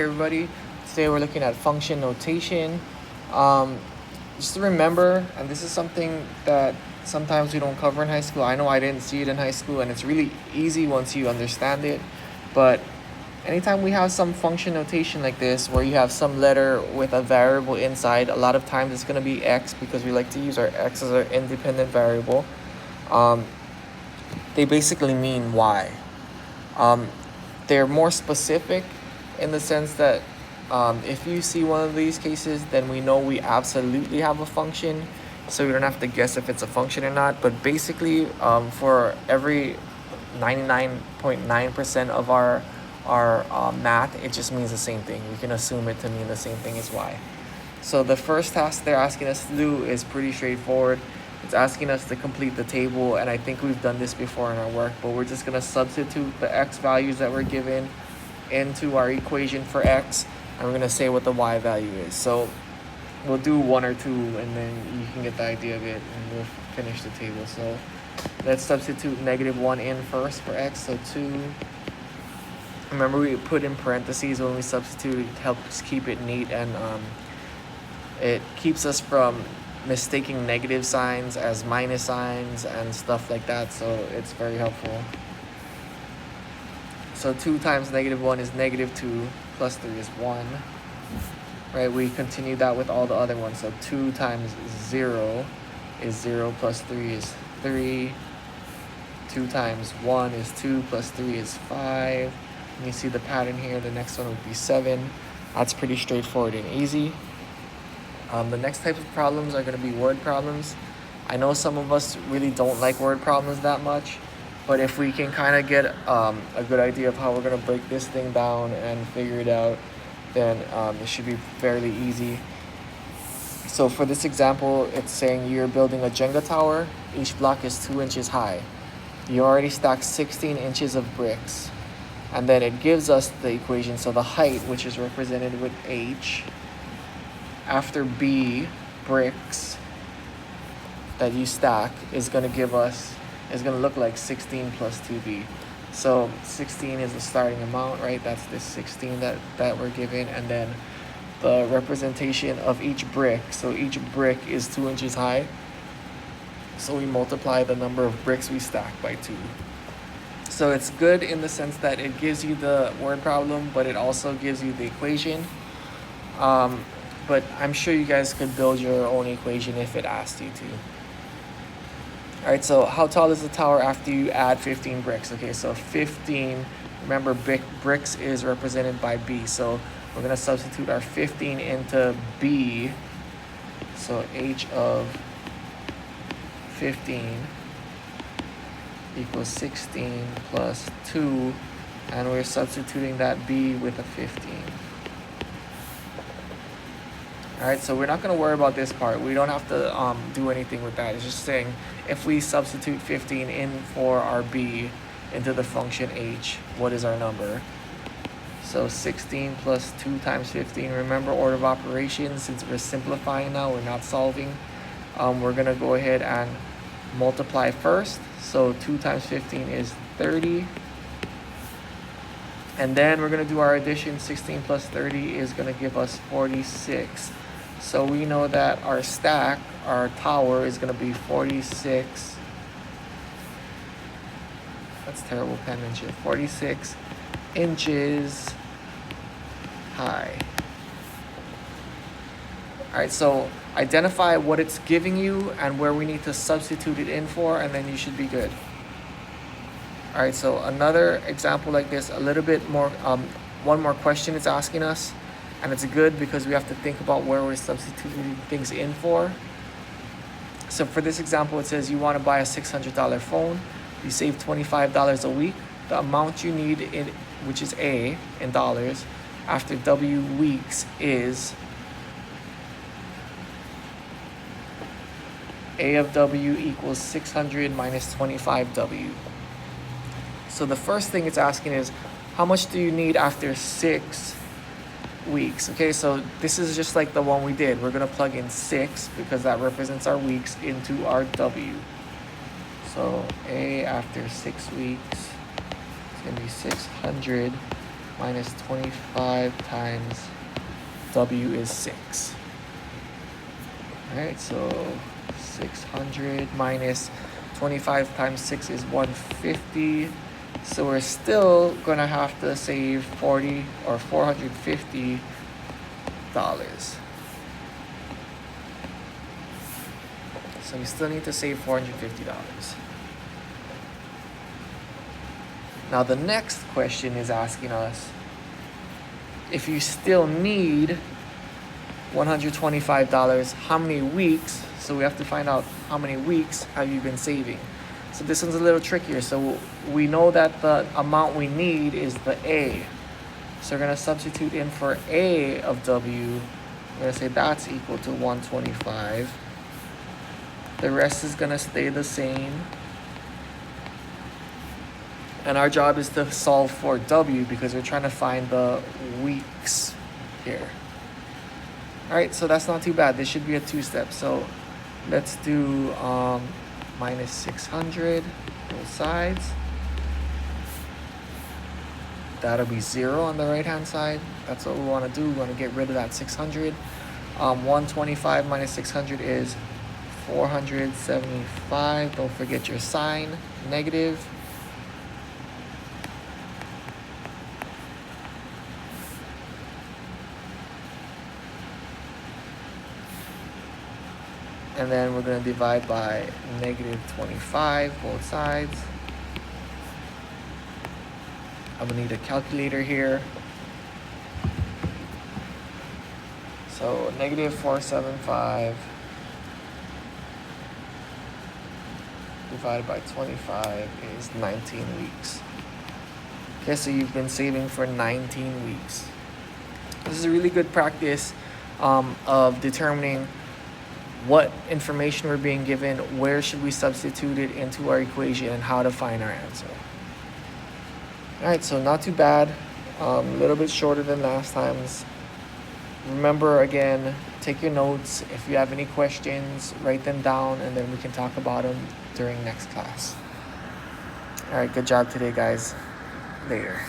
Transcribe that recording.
everybody. Today we're looking at function notation. Just to remember, and this is something that sometimes we don't cover in high school. I know I didn't see it in high school, and it's really easy once you understand it. But anytime we have some function notation like this, where you have some letter with a variable inside, a lot of times it's going to be x, because we like to use our x as our independent variable. They basically mean y. They're more specific in the sense that if you see one of these cases, then we know we absolutely have a function, so we don't have to guess if it's a function or not. But basically, for every 99.9% of our math, it just means the same thing. We can assume it to mean the same thing as y. So the first task they're asking us to do is pretty straightforward. It's asking us to complete the table, and I think we've done this before in our work, but we're just going to substitute the x values that we're given into our equation for x, and we're going to say what the y value is. So we'll do one or two, and then you can get the idea of it, and we'll finish the table. So let's substitute -1 in first for x, so 2. Remember, we put in parentheses when we substitute. It helps keep it neat, and it keeps us from mistaking negative signs as minus signs and stuff like that, so it's very helpful. So 2 times -1 is -2, plus 3 is 1. Right, we continue that with all the other ones. So 2 times 0 is 0, plus 3 is 3. 2 times 1 is 2, plus 3 is 5. And you see the pattern here. The next one would be 7. That's pretty straightforward and easy. The next type of problems are going to be word problems. I know some of us really don't like word problems that much, but if we can kind of get a good idea of how we're going to break this thing down and figure it out, then it should be fairly easy. So for this example, it's saying you're building a Jenga tower. Each block is 2 inches high. You already stacked 16 inches of bricks. And then it gives us the equation. So the height, which is represented with h, after b bricks that you stack, is going to look like 16 plus 2b. So 16 is the starting amount, right? That's this 16 that we're given, and then the representation of each brick. So each brick is 2 inches high, so we multiply the number of bricks we stack by 2. So it's good in the sense that it gives you the word problem, but it also gives you the equation. But I'm sure you guys could build your own equation if it asked you to. All right, so how tall is the tower after you add 15 bricks? Okay, so 15, remember bricks is represented by B. So we're going to substitute our 15 into B. So h of 15 equals 16 plus 2. And we're substituting that B with a 15. All right, so we're not going to worry about this part. We don't have to do anything with that. It's just saying if we substitute 15 in for our b into the function h, what is our number? So 16 plus 2 times 15. Remember order of operations. Since we're simplifying now, we're not solving. We're going to go ahead and multiply first. So 2 times 15 is 30. And then we're going to do our addition. 16 plus 30 is going to give us 46. So we know that our stack, our tower, is going to be 46. That's terrible penmanship. 46 inches high. All right, so identify what it's giving you and where we need to substitute it in for, and then you should be good. All right, so another example like this, a little bit more, one more question it's asking us. And it's good because we have to think about where we're substituting things in for. So for this example, it says you want to buy a $600 phone. You save $25 a week. The amount you need, which is A in dollars, after W weeks is A of W equals 600 minus 25W. So the first thing it's asking is, how much do you need after 6 weeks? Okay, so this is just like the one we did. We're going to plug in 6 because that represents our weeks into our W. So A after 6 weeks is going to be 600 minus 25 times W is 6. Alright, so 600 minus 25 times 6 is 150. So we're still gonna have to save $40 or $450. So we still need to save $450. Now the next question is asking us if you still need $125, how many weeks? So we have to find out how many weeks have you been saving. So this one's a little trickier. So we know that the amount we need is the A. So we're gonna substitute in for A of W. We're gonna say that's equal to 125. The rest is gonna stay the same. And our job is to solve for W because we're trying to find the weeks here. All right, so that's not too bad. This should be a two-step. So let's do minus 600 both sides. That'll be 0 on the right-hand side. That's what we want to do. We want to get rid of that 600. 125 minus 600 is 475. Don't forget your sign, negative. And then we're going to divide by negative 25, both sides. I'm going to need a calculator here. So negative 475 divided by 25 is 19 weeks. Okay, so you've been saving for 19 weeks. This is a really good practice of determining what information we're being given, where should we substitute it into our equation, and how to find our answer. All right, so not too bad. A little bit shorter than last time's. Remember, again, take your notes. If you have any questions, write them down, and then we can talk about them during next class. All right, good job today, guys. Later.